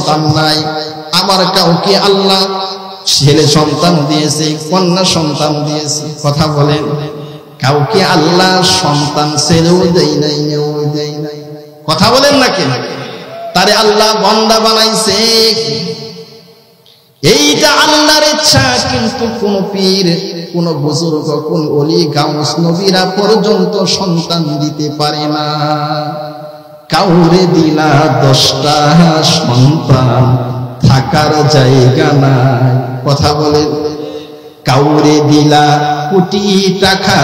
সন্তান নাই, আবার কাউকে আল্লাহ ছেলে সন্তান দিয়েছে, কন্যা সন্তান দিয়েছে। কথা বলেন, কাউকে আল্লাহ সন্তান ছেলেও দেয় নাই, মেয়েও দেয় নাই। কথা বলেন না কেন? তারে আল্লাহ বান্দা বানাইছে, এইটা আল্লাহর ইচ্ছা। কিন্তু কোন পীর, কোন বুজুর্গ, কোন ওলি, গাউস, নবীরা পর্যন্ত সন্তান দিতে পারে না। কাউরে দিলা 10টা সন্তান, থাকার জায়গা নাই। কথা বলেন, কাউরে দিলা কোটি টাকা,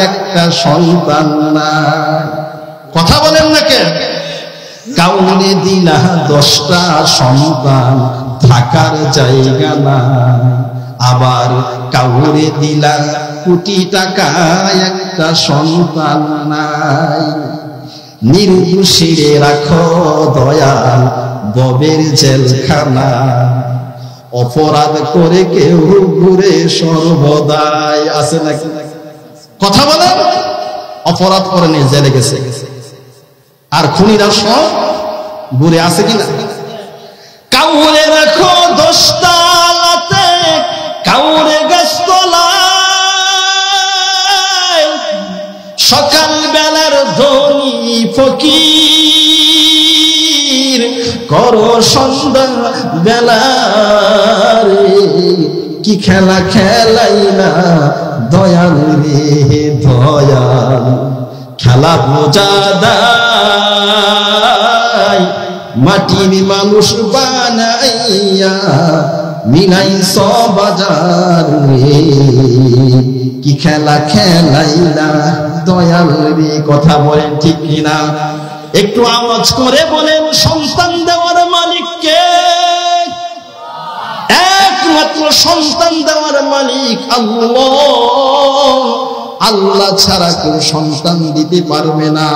একটা সন্তান নাই। কথা বলেন না কেন? কাউরে দিলা 10টা সন্তান, থাকার জায়গা নাই। আবার কাউরে দিলা কোটি টাকা, একটা সন্তান নাই। নির্দোষীরে রাখো দয়াল ববের জেলখানা, অপরাধ করে কেউ ঘুরে সর্বদাই। আছে নাকি? কথা বলে, অপরাধ করে নিয়ে জেলে গেছে, আর খুনিরা সব ঘুরে আছে কিনা? কাউরে রাখো 10টা লাতে, কাউরে গাছতলায়, সকাল বেলার ধনী ফকির, করো সন্ধ্যা বেলার কি খেলা খেলাইলা দয়াল রে দয়াল, খেলা বোঝা দায়, মাটির মানুষ বানাইয়া মিলাইছ বাজার রে, কি খেলা খেলাইলা দয়াল রে। কথা বলেন ঠিক কিনা? একটু আওয়াজ করে বলেন, সন্তান দেওয়ার মালিক কে? একমাত্র সন্তান দেওয়ার মালিক আল্লাহ। আল্লাহ ছাড়া কেউ সন্তান দিতে পারবে না।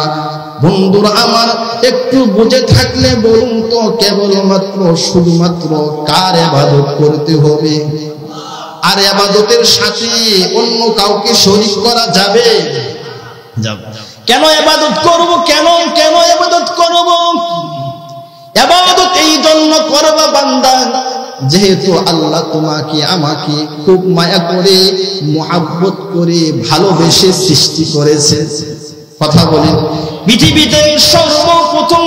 বন্ধুরা আমার, একটু বুঝে থাকলে বলুন তো, কেবলমাত্র শুধুমাত্র কার ইবাদত করতে হবে? আর ইবাদতের সাথে অন্য কাউকে শরীক করা যাবে? কেন ইবাদত করব? কেন ইবাদত করব? ইবাদত এই জন্য করবা বান্দা, যেহেতু আল্লাহ তোমাকে আমাকে খুব মায়া করে, মুহাব্বত করে, ভালোবেসে সৃষ্টি করেছে। কথা বলেন, পৃথিবীতে সর্বপ্রথম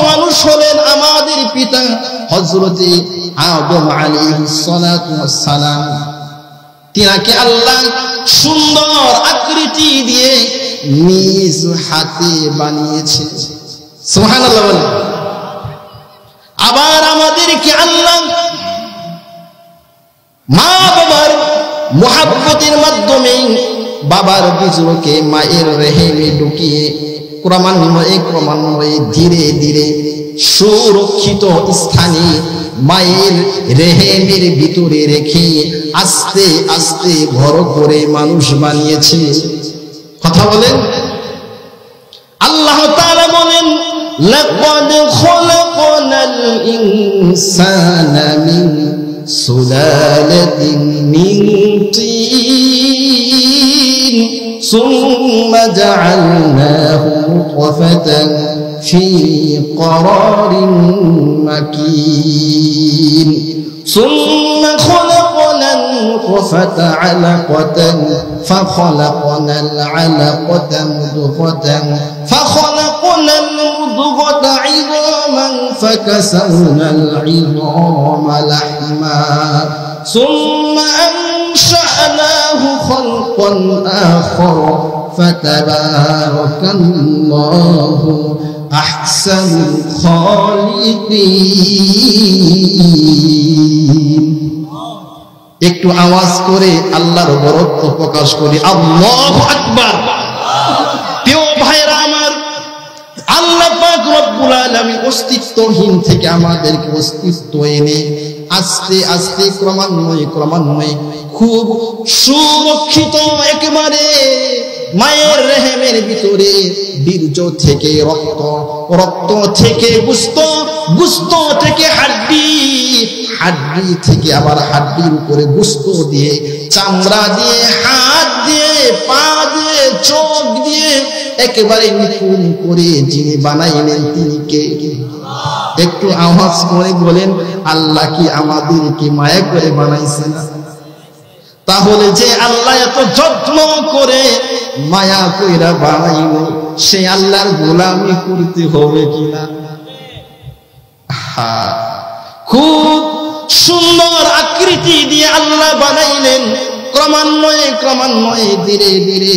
মানুষ হলেন আমাদের পিতা হযরতে আদম আলাইহিস সালাতু ওয়াস সালাম। তিনাকে আল্লাহ সুন্দর আকৃতি দিয়ে নিজ হাতে বানিয়েছে। সুবহানাল্লাহ বলেন। আবার আমাদেরকে আল্লাহ মা বাবার মুহাব্বতের মাধ্যমে বাবার বীজকে মায়ের রেহেমে ঢুকিয়ে ক্রমান্বয়ে ধীরে ধীরে সুরক্ষিত স্থানে মায়ের রেহেমের ভিতরে রেখে আস্তে আস্তে বড় করে মানুষ বানিয়েছে। কথা বলেন, আল্লাহ তাআলা বলেন, লাকাদ খলাকনাল ইনসানা মিন সুলালাতিন মিন তিন সুম্মা জাআলনাহু নুতফাতান ফি ক্বরারিন মাকিন সুম্মা খলাকনান নুতফাতা আলাকাতান ফাখলাকনাল আলাকাতা মুদগাতান ফাখলাকনাল মুদগাতা ইযামান ফাকাসাওনাল ইযামা লাহমা সুম্মা আনশা'নাহু খালকান আখার ফাতাবারাকাল্লাহু আহসানুল খালিকিন। একটু আওয়াজ করে আল্লাহর বরত্ব প্রকাশ করি, আল্লাহু আকবার। প্রিয় ভাইরা আমার, আল্লাহ পাক রব্বুল আলামিন অস্তিত্বহীন থেকে আমাদেরকে অস্তিত্ব এনে আস্তে আস্তে ক্রমান্বয়ে খুব সুরক্ষিত একেবারে মায়ের রেহেমের ভিতরে বীর্য থেকে রক্ত, রক্ত থেকে গোশত, গোশত থেকে হাড্ডি, হাড্ডি থেকে আবার হাড্ডির উপরে গোশত দিয়ে, চামড়া দিয়ে, হাত দিয়ে, পা দিয়ে, চোখ দিয়ে একেবারে নিপুণ করে যিনি বানাইলেন তিনি কে? একটু আওয়াজ করে বলেন, আল্লাহ কি আমাদেরকে মায়া করে বানাইছে না? তাহলে যে আল্লাহ এত যত্ন করে মায়া কইরা বানাইলো, সে আল্লাহর গোলামি করতে হবে কিনা? খুব সুন্দর আকৃতি দিয়ে আল্লাহ বানাইলেন। ক্রমান্বয়ে ক্রমান্বয়ে ধীরে ধীরে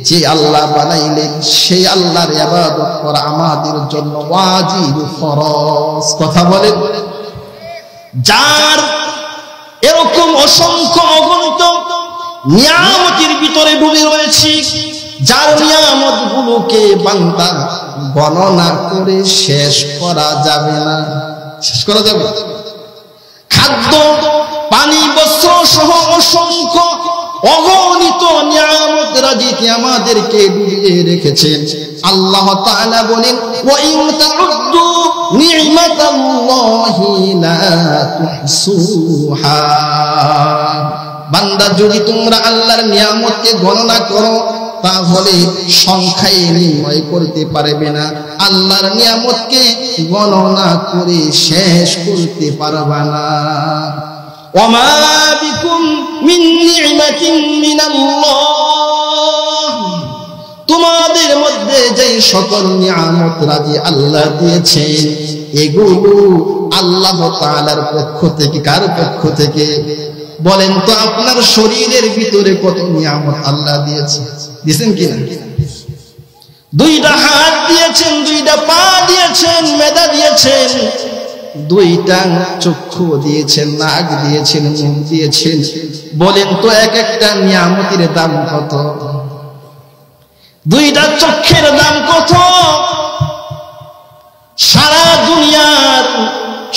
যে আল্লাহ বানাইলেন সেই আল্লাহর ইবাদত করা আমাদের জন্য ওয়াজিব, ফরজ। কথা বলেন। যার এরকম অসংখ্য অগণিত নিয়ামতের ভিতরে ডুবে রয়েছি, যার নিয়ামত গুলোকে বান্দা গণনা করে শেষ করা যাবে না। শেষ করা যাবে? খাদ্য, পানি, বস্ত্র সহ অসংখ্য অগণিত নিয়ামত রাজিতে আমাদেরকে ডুবিয়ে রেখেছেন। আল্লাহ তাআলা বলেন, ওয়া ইন তাউদ্দু নি'মাতাল্লাহি লা তুহসুহা। বান্দা, যদি তোমরা আল্লাহর নিয়ামতকে গণনা করো তাহলে সংখ্যায় নির্ণয় করতে পারবে না, আল্লাহর নিয়ামতকে গণনা করে শেষ করতে পারবে না। ওয়ামা বিকুম মিন নি'মাতিন মিনাল্লাহ, তোমাদের মধ্যে যে সকল নিয়ামত রাজি আল্লাহ দিয়েছেন এগুলো আল্লাহ তাআলার পক্ষ থেকে। কার পক্ষ থেকে বলেন তো? আপনার শরীরের ভিতরে কত নিয়ামত আল্লাহ দিয়েছেন, দিয়েছেন কিনা? দুইটা হাত দিয়েছেন, দুইটা পা দিয়েছেন, মেধা দিয়েছেন, দুইটা চক্ষু দিয়েছেন, নাক দিয়েছেন, মুখ দিয়েছেন। বলেন তো এক একটা নিয়ামতের দাম কত? দুইটা চক্ষের দাম কত? সারা দুনিয়ার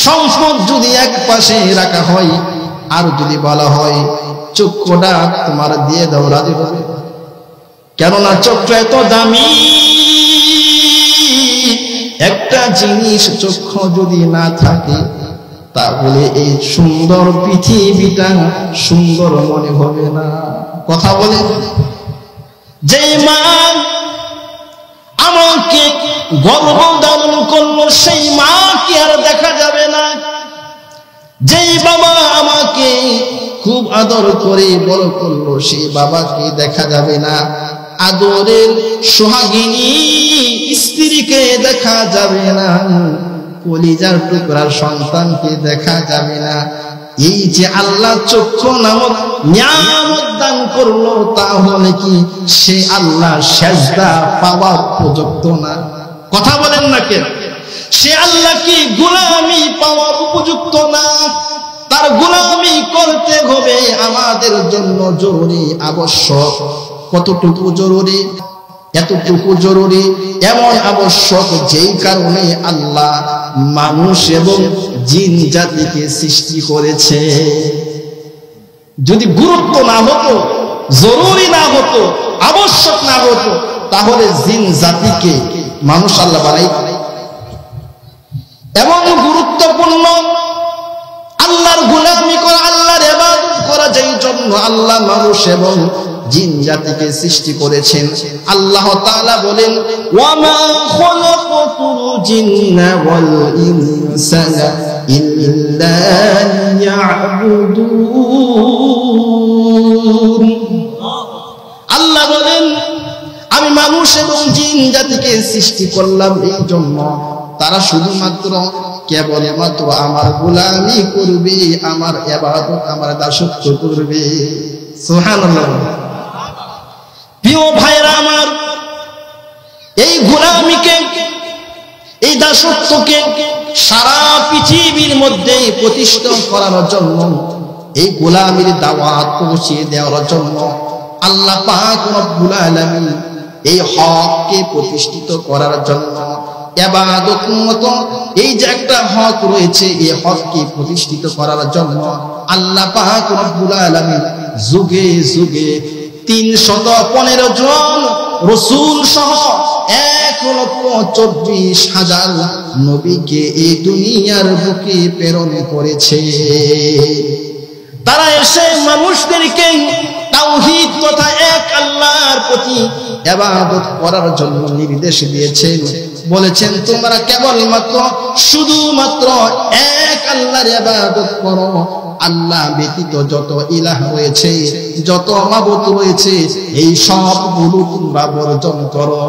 সম্পদ যদি এক পাশে রাখা হয় আর যদি বলা হয় চক্ষুটা তোমার দিয়ে দাও, রাজি হবে? কেননা চক্ষু এত দামি একটা জিনিস। চক্ষু যদি না থাকে তাহলে এই সুন্দর পৃথিবীটা সুন্দর মনে হবে না। কথা বলে। যে মা আমাকে গর্ভ ধারণ করলো সেই মা কি আর দেখা যাবে না? যেই বাবা আমাকে খুব আদর করে বড় করলো সেই বাবাকে দেখা যাবে না? আদরের সোহাগিনী স্ত্রীকে দেখা যাবে না? কলিজার টুকরার সন্তানকে দেখা যাবে না? এই যে আল্লাহ চক্ষু নামক নিয়ামত দান করলো, তাহলে কি সে আল্লাহ সেজদা পাওয়ার উপযুক্ত না? কথা বলেন না কেন? সে আল্লাহ কি গোলামি পাওয়ার উপযুক্ত না? তার গোলামি করতে হবে আমাদের জন্য জরুরি, আবশ্যক। কতটুকু জরুরি? এতটুকু জরুরি, এমন আবশ্যক যেই কারণে আল্লাহ মানুষ এবং জিন জাতিকে সৃষ্টি করেছে। যদি গুরুত্ব না হতো, জরুরি না হতো, আবশ্যক না হতো, তাহলে জিন জাতিকে মানুষ আল্লাহ বানাই। এমন গুরুত্বপূর্ণ আল্লাহর গোলামি করা, আল্লাহর ইবাদত করা, যেই জন্য আল্লাহ মানুষ এবং জিন জাতিকে সৃষ্টি করেছেন। আল্লাহ তাআলা বলেন, ওয়ামা খালাকাতুল জিন্না ওয়াল ইনসা ইল্লা লিয়াবুদুন। আল্লাহ বলেন, আমি মানুষ এবং জিন জাতিকে সৃষ্টি করলাম এই জন্য তারা শুধুমাত্র কেবলমাত্র আমার গোলামি করবে, আমার ইবাদত, আমার দাসত্ব করবে। সুবহানাল্লাহ। প্রিয় ভাইরা আমার, এই গোলামিকে, এই দাসত্বকে সারা পৃথিবীর মধ্যে প্রতিষ্ঠা করার জন্য, এই গোলামির দাওয়াত পৌঁছে দেওয়ার জন্য আল্লাহ পাক রব্বুল আলামিন এই হককে প্রতিষ্ঠিত করার জন্য, ইবাদত মত এই যে একটা হক রয়েছে, এই হককে প্রতিষ্ঠিত করার জন্য আল্লাহ পাক রব্বুল আলামিন যুগে যুগে 315 জন রাসূল সহ 1,40,000 নবীকে এই দুনিয়ার বুকে প্রেরণ করেছে। তারা এসে মানুষদেরকে তাওহীদ তথা এক আল্লাহর প্রতি ইবাদত করার জন্য নির্দেশ দিয়েছেন। বলেছেন তোমরা কেবলমাত্র শুধুমাত্র এক আল্লাহর ইবাদত করো, আল্লাহ ব্যতীত যত ইলাহ রয়েছে, যত মাবুদ রয়েছে, এই সবগুলো তোমরা বর্জন করো।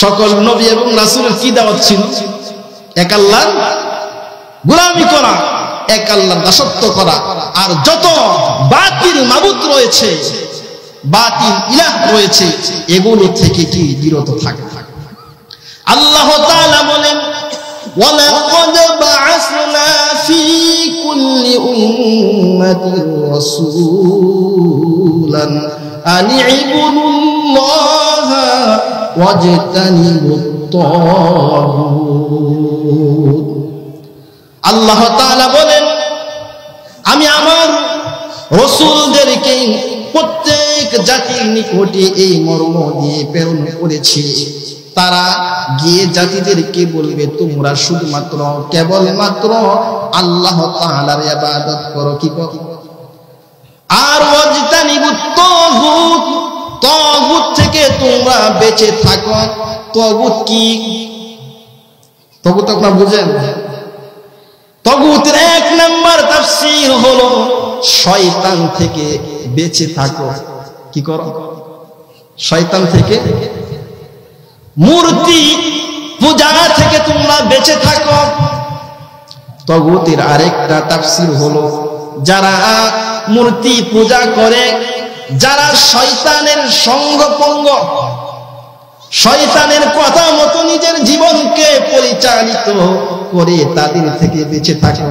সকল নবী এবং রাসূলের কি দাওয়াত ছিল? এক আল্লাহর গোলামি করা, এক আল্লাহর দাসত্ব করা, আর যত বাতিল মাবুদ রয়েছে, বাতিল ইলাহ রয়েছে, এগুলো থেকে কি বিরত থাকে। আল্লাহ তাআলা বলেন ওয়ালাকাদ বা'আসনা ফি কুল্লি উম্মাতিন রাসূলান আন ইবুদুল্লাহা ওয়াজতানিবুত তাগুত। আল্লাহ তাআলা বলেন আমি আমার রাসূলদেরকে প্রত্যেক জাতির নিকটে এই মর্ম দিয়ে প্রেরণ করেছি, তারা গিয়ে জাতিদেরকে বলবে তোমরা শুধুমাত্র কেবলমাত্র আল্লাহ তাআলার ইবাদত করো। কি করো? আর ওয়াজতানিবুত তাগুত, তাগুত থেকে তোমরা বেঁচে থাকো। তাগুত কি? তাগুত আপনারা বুঝেন? তাগুতের এক নাম্বার তাফসীর হলো শয়তান থেকে বেঁচে থাকো। কি করো? শয়তান থেকে, মূর্তি পূজা থেকে তোমরা বেঁচে থাকো। তাগুতের আরেকটা তাফসীর হলো যারা মূর্তি পূজা করে, যারা শয়তানের সঙ্গপঙ্গ, শয়তানের কথা মতো নিজের জীবনকে পরিচালিত করে, তাদের থেকে বেঁচে থাকো।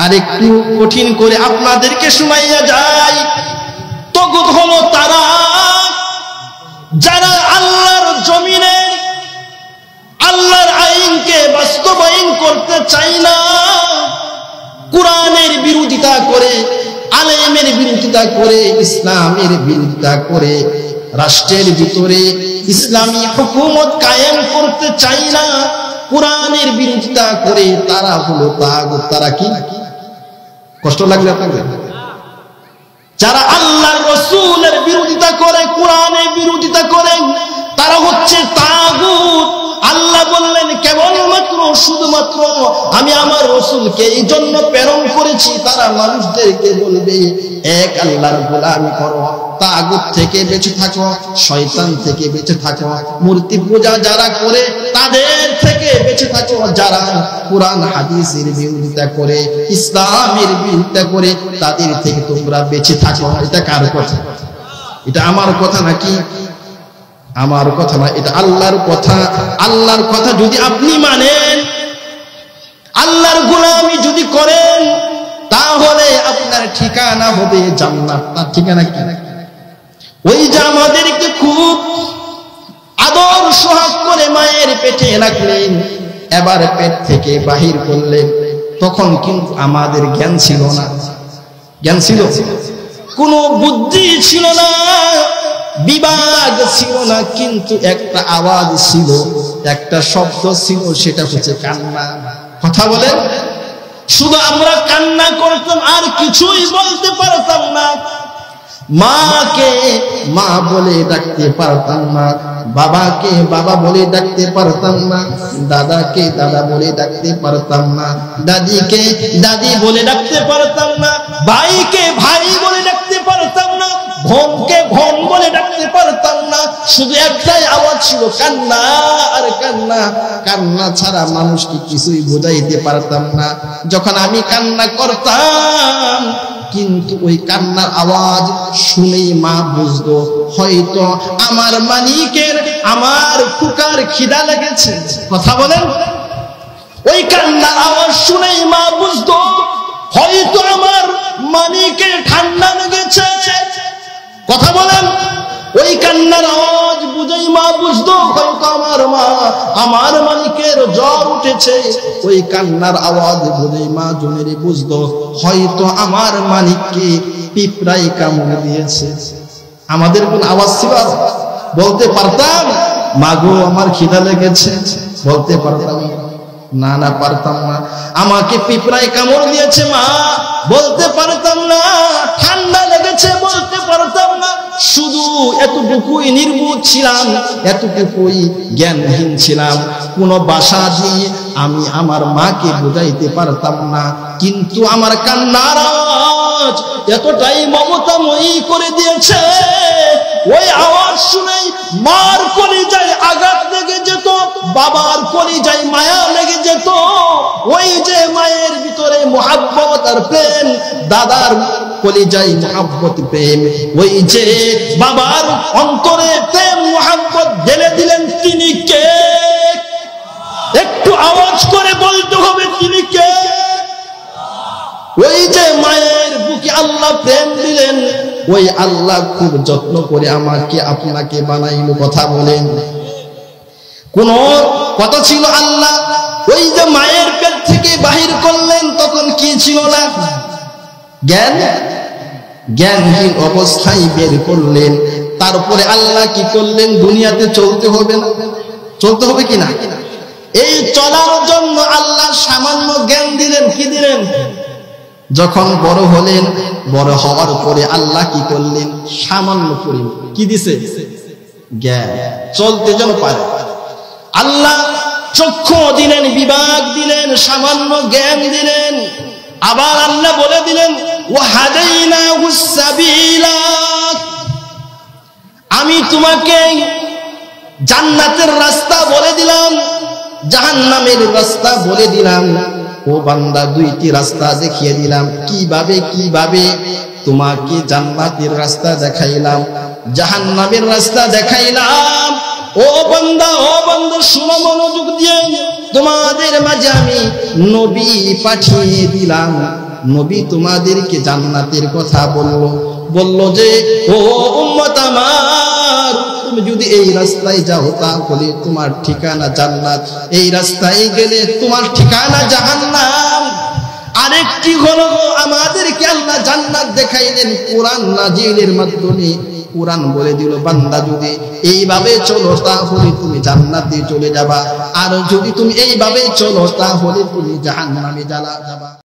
আর একটু কঠিন করে আপনাদেরকে শোনাইয়া যায়, তাগুত হলো তারা যারা আল্লাহর জমিনে আল্লাহর আইনকে বাস্তবায়ন করতে চায় না, কোরআনের বিরোধিতা করে, আলেমের বিরোধিতা করে, ইসলামের বিরোধিতা করে, রাষ্ট্রের ভিতরে ইসলামী হুকুমত কায়েম করতে চায় না, কোরআনের বিরোধিতা করে, তারা হলো তাগুত। তারা কি? কষ্ট লাগবে আপনাদের? যারা আল্লাহর রাসূলের বিরোধিতা করে, কোরআনের বিরোধিতা করে, তারা হচ্ছে তাগুত। আল্লাহ বললেন কেবলমাত্র শুধুমাত্র আমি আমার রাসূলকে এই জন্য প্রেরণ করেছি, তারা মানুষদেরকে বলবে এক আল্লাহর গোলামি করো, তাগুত থেকে বেঁচে থাকো, শয়তান থেকে বেঁচে থাকো, মূর্তি পূজা যারা করে তাদের থেকে বেঁচে থাকো, যারা কোরআন হাদিসের বিরোধিতা করে, ইসলামের বিরোধিতা করে, তাদের থেকে তোমরা বেঁচে থাকো। এটা কার কথা? এটা আমার কথা নাকি? আমার কথা না, এটা আল্লাহর কথা। আল্লাহর কথা যদি আপনি মানেন, আল্লাহর গোলামি যদি করেন, তাহলে আপনার ঠিকানা হবে জান্নাত। তার ঠিকানা কি? ওই যে আমাদেরকে খুব আদর সোহাগ করে মায়ের পেটে রাখলেন, এবার পেট থেকে বাহির করলেন, তখন কিন্তু আমাদের জ্ঞান ছিল না। জ্ঞান ছিল? কোনো বুদ্ধি ছিল না, বিভাগ ছিল না, কিন্তু একটা আওয়াজ ছিল, একটা শব্দ ছিল, সেটা হচ্ছে কান্না। কথা বলেন? শুধু আমরা কান্না করতাম, আর কিছুই বলতে পারতাম না। মাকে মা বলে ডাকতে পারতাম না, বাবাকে বাবা বলে ডাকতে পারতাম না, দাদাকে দাদা বলে ডাকতে পারতাম না, দাদিকে দাদি বলে ডাকতে পারতাম না, ভাইকে ভাই বলে ডাকতে পারতাম না, বোনকে বোন বলে ডাকতে পারতাম না। শুধু একটাই আওয়াজ ছিল, কান্না আর কান্না। কান্না ছাড়া মানুষকে কিছুই বোঝাইতে পারতাম না। যখন আমি কান্না করতাম, কিন্তু ওই কান্নার আওয়াজ শুনেই মা বুঝতো হয়তো আমার মালিকের, আমার কুকার খিদা লেগেছে। কথা বলেন? ওই কান্নার আওয়াজ শুনেই মা বুঝতো হয়তো আমার মালিকের ঠান্ডা লেগেছে। কথা বলেন? ওই কান্নার আওয়াজ বুঝেই মা বুঝতো হয়তো আমার মালিকের জ্বর উঠেছে। ওই কান্নার আওয়াজ বুঝেই মা জনেরে বুঝতো হয়তো আমার মালিককে পিঁপড়ায় কামড় দিয়েছে। আমাদের কোন আওয়াজ ছিল? বলতে পারতাম মাগো আমার খিদা লেগেছে? বলতে পারতাম না? না, পারতাম না। আমাকে পিঁপড়ায় কামড় দিয়েছে মা, বলতে পারতাম না। ঠান্ডা লেগেছে, বলতে পারতাম না। শুধু এতটুকুই নির্বোধ ছিলাম, এতটুকুই জ্ঞানহীন ছিলাম। কোন ভাষা দিয়ে আমি আমার মাকে বুঝাইতে পারতাম না। কিন্তু আমার কান্নার আওয়াজ এতটাই মমতাময়ী করে দিয়েছে, ওই আওয়াজ শুনেই মার কলিজায় আঘাত লেগে যেত, বাবার কলিজায় মায়া লেগে যেত। ওই যে মায়ের ভিতরে মুহাব্বত আর প্রেম, দাদার কলিজায় মুহাব্বত প্রেম, ওই যে বাবার অন্তরে প্রেম মুহাব্বত ঢেলে দিলেন, তিনি কে? একটু আওয়াজ করে বলতে হবে, তিনি কে? ওই যে মায়ের বুকে আল্লাহ প্রেম দিলেন, ওই আল্লাহ খুব যত্ন করে আমাকে আপনাকে বানাইল। কথা বলেন, কোন কথা ছিল আল্লাহ ওই যে মায়ের পেট থেকে বাহির করলেন, তখন কি ছিল না? জ্ঞানহীন অবস্থায় বের করলেন। তারপরে আল্লাহ কি করলেন? দুনিয়াতে চলতে হবে না? চলতে হবে কিনা? এই চলার জন্য আল্লাহ সামান্য জ্ঞান দিলেন। কি দিলেন? যখন বড় হলেন, বড় হওয়ার পরে আল্লাহ কি করলেন? সামান্য পরিমাণ কি দিছে? জ্ঞান, চলতে যেন পারে। আল্লাহ চক্ষু দিলেন, বিভাগ দিলেন, সামান্য জ্ঞান দিলেন। আবার আল্লাহ বলে দিলেন ওয়াহাদাইনাহুস সাবিলা, আমি তোমাকে জান্নাতের রাস্তা বলে দিলাম, জাহান্নামের রাস্তা বলে দিলাম। ও বান্দা, দুইটি রাস্তা দেখিয়ে দিলাম। কিভাবে তোমাকে জান্নাতের রাস্তা দেখাইলাম, জাহান্নামের রাস্তা দেখাইলাম। ও বান্দা শুনো মনোযোগ দিয়ে, তোমাদের মাঝে আমি নবী পাঠিয়ে দিলাম। নবী তোমাদেরকে জান্নাতের কথা বলল যে ও উম্মত আমার, তুমি যদি এই রাস্তায় যাও তাহলে তোমার ঠিকানা জান্নাত, এই রাস্তায় গেলে তোমার ঠিকানা জাহান্নাম। আরেকটি হলো আমাদেরকে আল্লাহ জান্নাত দেখাইলেন কোরআন নাজিলের মাধ্যমে। কোরআন বলে দিল বান্দা যদি এইভাবে চলো তাহলে তুমি জান্নাতে চলে যাবা, আর যদি তুমি এইভাবে চলো তাহলে তুমি জাহান্নামে যাবা।